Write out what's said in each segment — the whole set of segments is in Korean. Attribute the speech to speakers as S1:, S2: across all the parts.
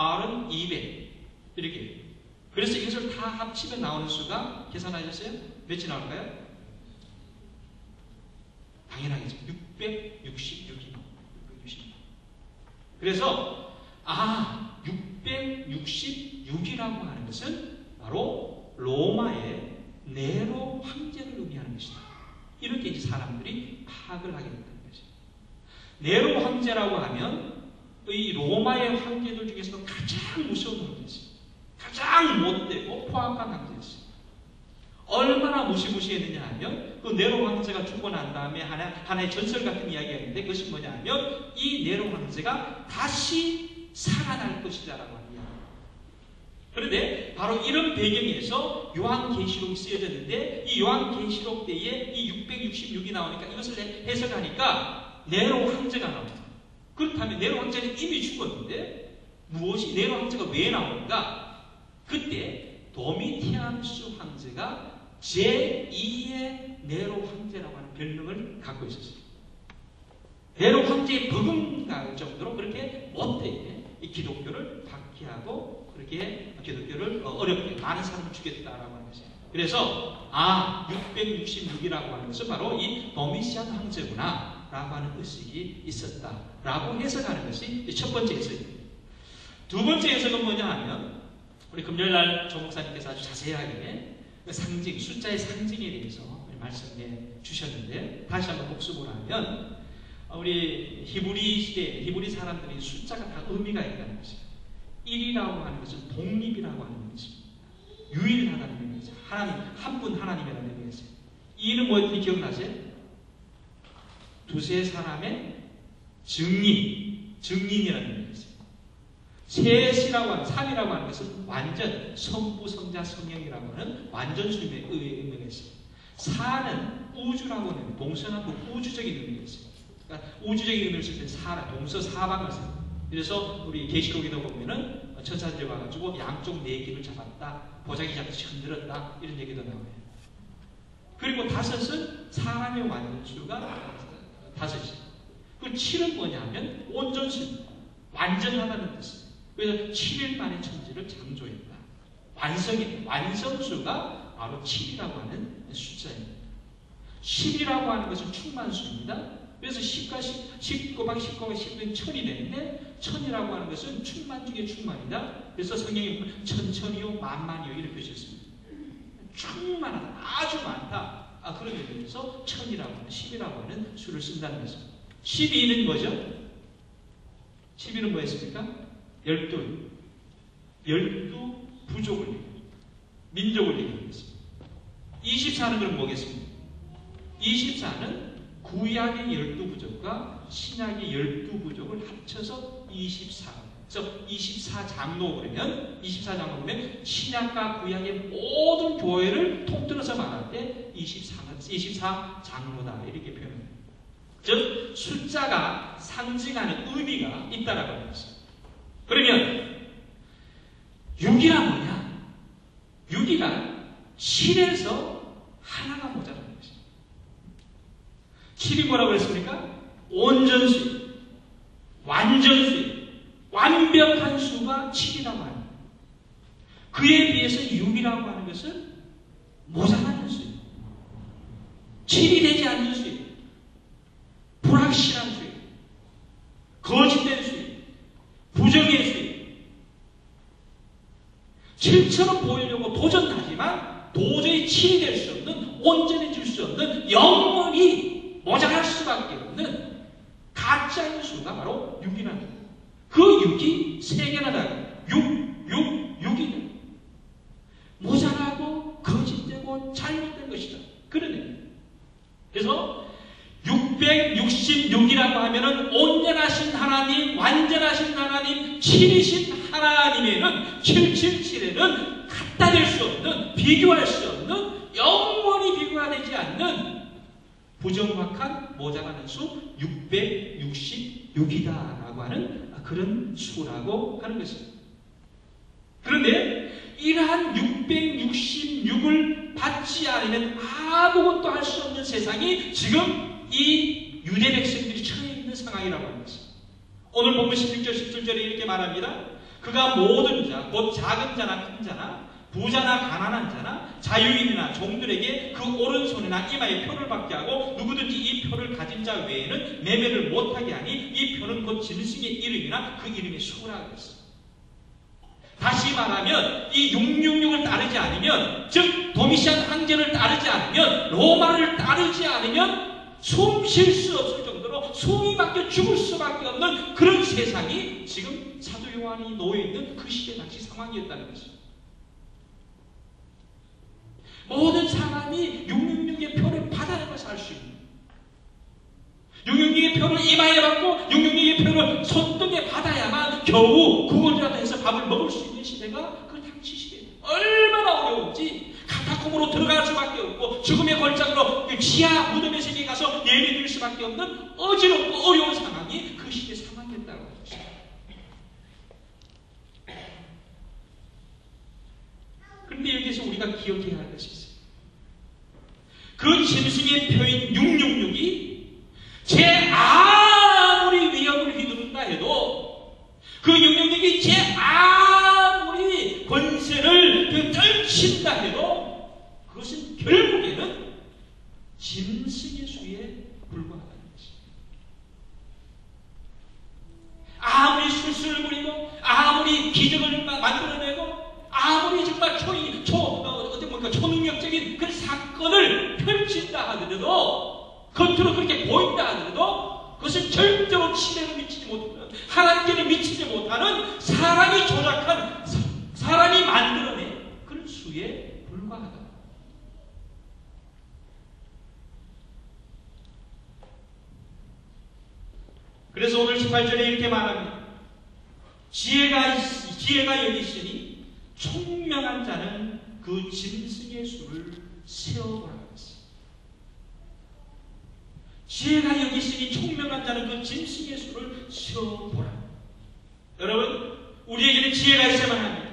S1: R은 200 이렇게. 그래서 이것을 다 합치면 나오는 수가 계산하셨어요? 몇이 나올까요? 당연하겠죠. 666이 나옵니다. 666. 그래서 666이라고 하는 것은 바로 로마의 네로 황제를 의미하는 것이다. 이렇게 이제 사람들이 파악을 하게 된다는 거죠. 네로 황제라고 하면 이 로마의 황제들 중에서도 가장 무서운 황제였어요. 가장 못되고 포악한 황제였어요. 얼마나 무시무시했느냐 하면 그 네로 황제가 죽고 난 다음에 하나의 전설 같은 이야기가 있는데 그것이 뭐냐 하면 이 네로 황제가 다시 살아날 것이다라고 하는 이야기입니다. 그런데 바로 이런 배경에서 요한계시록이 쓰여졌는데 이 요한계시록 때에 이 666이 나오니까 이것을 해석하니까 네로 황제가 나옵니다. 그렇다면 네로 황제는 이미 죽었는데 무엇이 네로 황제가 왜 나오는가? 그때 도미티안스 황제가 제2의 네로 황제라고 하는 별명을 갖고 있었어요. 네로 황제의 버금갈 정도로 그렇게 못되게 이 기독교를 박해하고 그렇게 기독교를 어렵게 많은 사람을 죽였다라고 하는 것이에요. 그래서 666이라고 하는 것은 바로 이 도미티안 황제구나 라고 하는 의식이 있었다라고 해석하는 것이 첫 번째 해석입니다. 두 번째 해석은 뭐냐 하면 우리 금요일날 조 목사님께서 아주 자세하게 상징, 숫자의 상징에 대해서 말씀해 주셨는데 다시 한번 복습을 하면 우리 히브리 시대, 히브리 사람들이 숫자가 다 의미가 있다는 것이에요. 1이라고 하는 것은 독립이라고 하는 것입니다. 유일하다는 의미죠. 하나님, 한 분 하나님이라는 의미가 있어요. 2는 뭐였는지 기억나세요? 두세 사람의 증인이라는 의미가 있어요. 셋이라고 하는, 3이라고 하는 것은 완전, 성부, 성자, 성령이라고 하는 완전수의 의미가 있어요. 4는 우주라고 하는 동서남북 우주적인 의미가 있어요. 그러니까 우주적인 의미를 쓸 때 사라, 동서사방을 써요. 그래서 우리 계시록에도 보면은 천사들이 와가지고 양쪽 네 길을 잡았다, 보자기 잡듯이 흔들었다 이런 얘기도 나와요. 그리고 5은 사람의 완전수가 5이에요. 그 7은 뭐냐면 온전수입니다. 완전하다는 뜻이에요. 그래서 7일 만에 천지를 창조했다. 완성수가 바로 7이라고 하는 숫자입니다. 10이라고 하는 것은 충만수입니다. 그래서 10과 10 곱하기 10 곱하기 10은 1000이 되는데 1000이라고 하는 것은 충만 중에 충만이다. 그래서 성경이 천천히요 만만이요 이렇게 표시했습니다. 충만하다. 아주 많다. 그런 의미에서 1000이라고 하는 10이라고 하는 수를 쓴다는 것입니다. 12는 뭐죠? 12는 뭐였습니까? 12 부족을 얘기합니다. 민족을 얘기하는 것입니다. 24는 그럼 뭐겠습니까? 24는 구약의 12부족과 신약의 12부족을 합쳐서 24. 그래서 24장로 그러면 24장로 보면 신약과 구약의 모든 교회를 통틀어서 말할 때 24장로다 이렇게 표현합니다. 즉 숫자가 상징하는 의미가 있다라고 하는 것입니다. 그러면 6이란 뭐냐? 6이란 7에서 하나가 모자라는 것입니다. 7이 뭐라고 했습니까? 온전수, 완전수, 완벽한 수가 7이라고 합니다. 그에 비해서 6이라고 하는 것은 모자라는 수예요. 7이 되지 않는 수예요. 불확실한 수예요. 거짓된 수예요. 부정의 수예요. 7처럼 보이려고 도전하지만 도저히 7이 될 수 없는, 온전해질 수 없는, 영원히 모자랄 수밖에 없는 가짜인 수가 바로 6이라는 거예요. 그 6이 3개나 다르고 6이다. 모자라고 거짓되고 잘못된 것이다. 그런 의미예요. 그래서 666이라고 하면은 온전하신 하나님, 완전하신 하나님, 7이신 하나님에는 777에는 갖다 댈 수 없는, 비교할 수 없는, 영원히 비교가 되지 않는 부정확한 모자라는 수 666이다라고 하는 그런 수라고 하는 것입니다. 그런데 이러한 666을 받지 않으면 아무것도 할 수 없는 세상이 지금 이 유대 백성들이 처해 있는 상황이라고 하는 것입니다. 오늘 본문 16절, 17절에 이렇게 말합니다. 그가 모든 자, 곧 작은 자나 큰 자나 부자나 가난한 자나 자유인이나 종들에게 그 오른손이나 이마에 표를 받게 하고 누구든지 이 표를 가진 자 외에는 매매를 못하게 하니 이 표는 곧 짐승의 이름이나 그 이름의 수라 그랬어요. 다시 말하면 이 666을 따르지 않으면, 즉 도미시안 황제를 따르지 않으면, 로마를 따르지 않으면 숨 쉴 수 없을 정도로 숨이 막혀 죽을 수밖에 없는 그런 세상이 지금 사도 요한이 놓여있는 그 시대 당시 상황이었다는 것입니다. 모든 사람이 666의 표를 받아내고 살 수 있는, 666의 표를 이마에 받고 666의 표를 손등에 받아야만 겨우 구걸이라도 해서 밥을 먹을 수 있는 시대가 그 당시 시대입니다. 얼마나 어려운지, 카타콤으로 들어갈 수밖에 없고 죽음의 걸작으로 지하 무덤의 세계에 가서 예배드릴 수밖에 없는 어지럽고 어려운 상황이 그 시대 상황이었다고 하죠. 그런데 여기서 우리가 기억해야 할 것이 있어요. 그 짐승의 표인 666이 제 아무리 위협을 휘두른다 해도, 그 666이 제 아무리 권세를 떨친다 해도 그것은 결국에는 짐승의 수에 불과하다는 것입니다. 아무리 술술 부리고 아무리 기적을 만들어내고 아무리 정말 초능력적인 그 사건을 펼친다 하더라도, 겉으로 그렇게 보인다 하더라도 그것은 절대로 치매를 미치지 못하는, 하나님께는 미치지 못하는 사람이 조작한, 사람이 만들어낸 그런 수에 불과하다. 그래서 오늘 18절에 이렇게 말합니다. 지혜가 여기 있으니 총명한 자는 그 짐승의 수를 세어보라 했습니다. 지혜가 여기 있으니 총명한 자는 그 짐승의 수를 세어보라. 여러분, 우리에게는 지혜가 있어야만 합니다.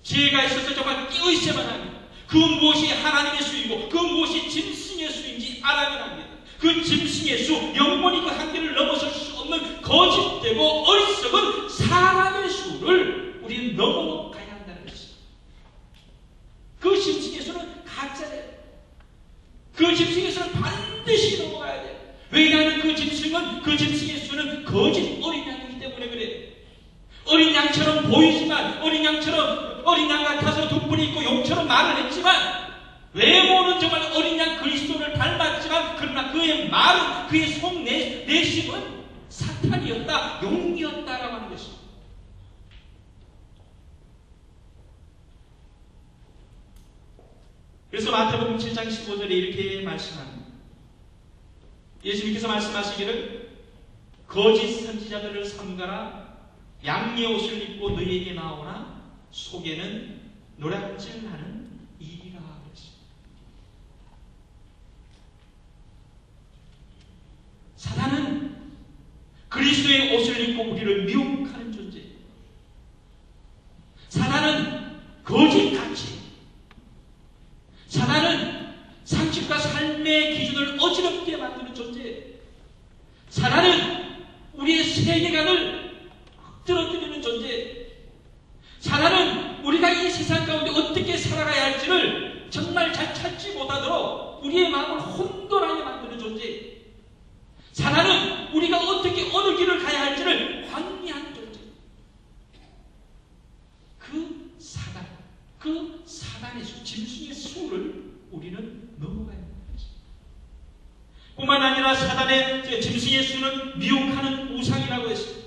S1: 지혜가 있어서 정말 끼어 있어야만 합니다. 그 무엇이 하나님의 수이고 그 무엇이 짐승의 수인지 알아야 합니다. 그 짐승의 수, 영원히 그 한계를 넘어설 수 없는 거짓되고 어리석은 사람의 수를 우리는 넘어가야 한다는 것입니다. 그 짐승의 수는 가짜예요. 그 짐승의 수는 반드시 넘어가야 돼요. 왜냐하면 그 짐승의 수는 거짓 어린 양이기 때문에 그래요. 어린 양처럼 보이지만, 어린 양 같아서 둥분이 있고 용처럼 말을 했지만, 외모는 정말 어린 양 그리스도를 닮았지만, 그러나 그의 말은, 그의 속 내심은 사탄이었다, 용이었다라고 하는 것입니다. 그래서 마태복음 7장 15절에 이렇게 말씀합니다. 예수님께서 말씀하시기를 거짓 선지자들을 삼가라. 양의 옷을 입고 너희에게 나오나 속에는 노략질하는 일이라 그랬습니다. 사단은 그리스도의 옷을 입고 우리를 미혹하는 존재예요. 사단은 거짓같이, 사단은 상식과 삶의 기준을 어지럽게 만드는 존재예요. 사단은 우리의 세계관을 떨어뜨리는 존재. 사단은 우리가 이 세상 가운데 어떻게 살아가야 할지를 정말 잘 찾지 못하도록 우리의 마음을 혼돈하게 만드는 존재. 사단은 우리가 어떻게 어느 길을 가야 할지를 광리하는 존재. 그 사단의 수, 짐승의 수를 우리는 넘어가야 합니다. 뿐만 아니라 사단의 짐승의 수는 미혹하는 우상이라고 했습니다.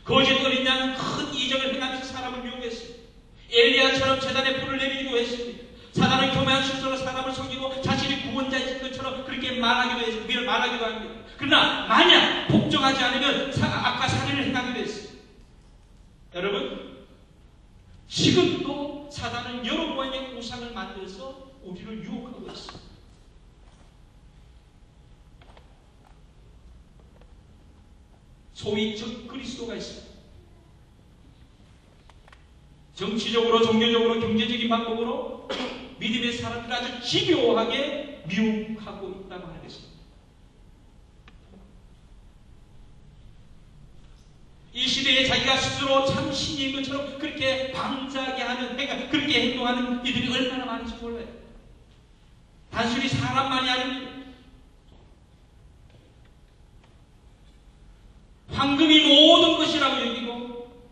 S1: 거짓 어린 양은 큰 이적을 행하면서 사람을 미혹했습니다. 엘리야처럼 제단에 불을 내리기도 했습니다. 사단은 교만한 순서로 사람을 속이고 자신이 구원자인 것처럼 그렇게 말하기도 합니다. 그러나 만약 복종하지 않으면 악과 살인을 행하기도 했습니다. 여러분, 지금도 사단은 여러 모양의 우상을 만들어서 우리를 유혹하고 있습니다. 소위 적그리스도가 있습니다. 정치적으로, 종교적으로, 경제적인 방법으로 믿음의 사람들을 아주 집요하게 미혹하고 있다고 하는 것입니다. 이 시대에 이제에 자기가 스스로 참 신인 것처럼 그렇게 방자하게 하는, 그렇게 행동하는 이들이 얼마나 많은지 몰라요. 단순히 사람만이 아닙니다. 황금이 모든 것이라고 여기고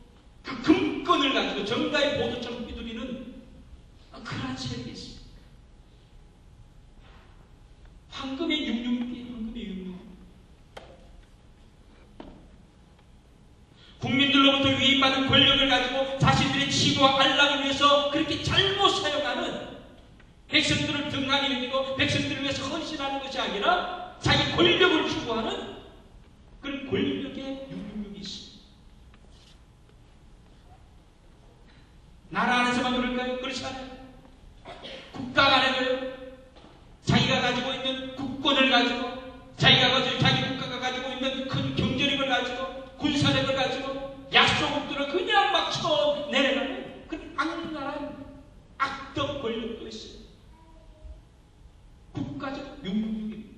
S1: 그 금권을 가지고 정가의 보도처럼 휘두르는 그러한 세력이 있습니다. 황금의 육육이, 황금의 육육. 국민들로부터 위임받은 권력을 가지고 자신들의 치부와 안락을 위해서 그렇게 잘못 사용하는, 백성들을 등한히 여기고 백성들을 위해서 헌신하는 것이 아니라 자기 권력을 추구하는 그런 권력의 육육육이 있습니다. 나라 안에서만 그럴까요? 그렇지 않아요. 국가 간에도요. 자기가 가지고 있는 국권을 가지고, 자기 국가가 가지고 있는 큰 경제력을 가지고, 군사력을 가지고 약소국들을 그냥 막 쳐내려가는 그런 악랄한 악덕 권력도 있어요. 국가적 육육육입니다.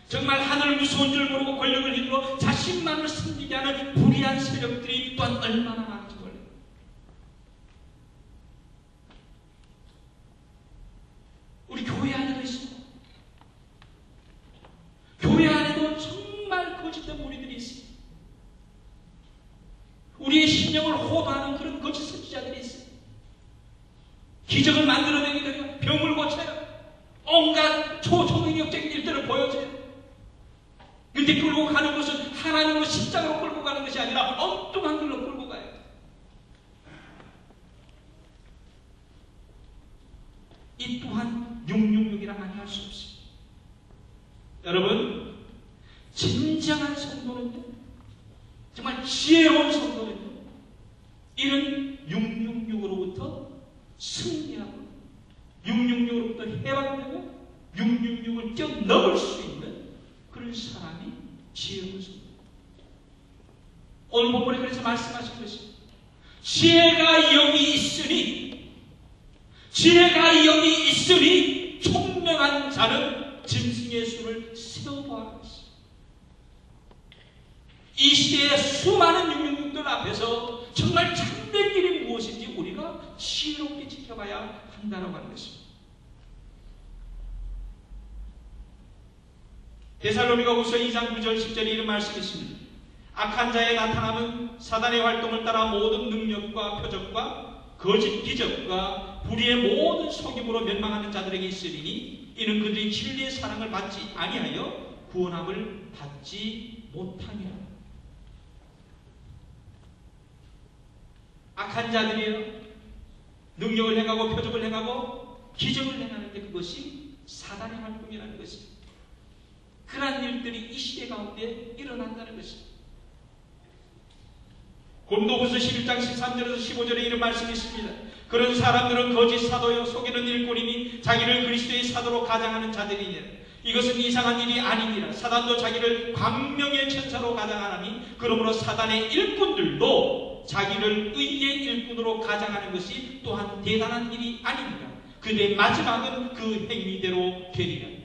S1: 정말 하늘 무서운 줄 모르고 권력을 휘두르고 자신만을 섬기게 하는 불의한 세력들이 또한 얼마나 많은지 몰라요. 우리 교회 안에도 있습니다. 교회 안에도 정말 거짓된 무리들이 있습니다. 우리의 신령을 호도하는 그런 거짓 선지자들이 있어요. 기적을 만들어내기도 병을 고쳐요. 온갖 초청능력적인 일들을 보여줘요. 근데 끌고 가는 것은 하나님의 십자가로 끌고 가는 것이 아니라 엉뚱한 길로 끌고 가요. 이 또한 666이라 아니할 수 없습니다. 여러분, 진정한 성도는요, 정말 지혜로운 성도는요, 이런 666으로부터 승리하고 666으로부터 해방되고 666을 뛰어넘을 수 있는 그런 사람이 지혜로운 성도. 오늘 본문에 그래서 말씀하신 것이 지혜가 여기 있으니, 지혜가 여기 있으니 총명한 자는 짐승의 수를 세어보아라. 이 시대의 수많은 666들 앞에서 정말 참된 길이 무엇인지 우리가 지혜롭게 지켜봐야 한다고 하는 것입니다. 데살로니가후서 2장 9절 10절에 이런 말씀이 있습니다. 악한 자의 나타남은 사단의 활동을 따라 모든 능력과 표적과 거짓 기적과 불의의 모든 속임으로 멸망하는 자들에게 있으리니 이는 그들이 진리의 사랑을 받지 아니하여 구원함을 받지 못함이라. 악한 자들이요, 능력을 행하고 표적을 행하고 기적을 행하는데 그것이 사단의 활동이라는 것입니다. 그러한 일들이 이 시대 가운데 일어난다는 것입니다. 고린도후서 11장 13절에서 15절에 이런 말씀이 있습니다. 그런 사람들은 거짓 사도요 속이는 일꾼이니 자기를 그리스도의 사도로 가장하는 자들이니라. 이것은 이상한 일이 아니니라. 사단도 자기를 광명의 천사로 가장하나니 그러므로 사단의 일꾼들도 자기를 의의 일꾼으로 가장하는 것이 또한 대단한 일이 아닙니다. 그들의 마지막은 그 행위대로 되리라.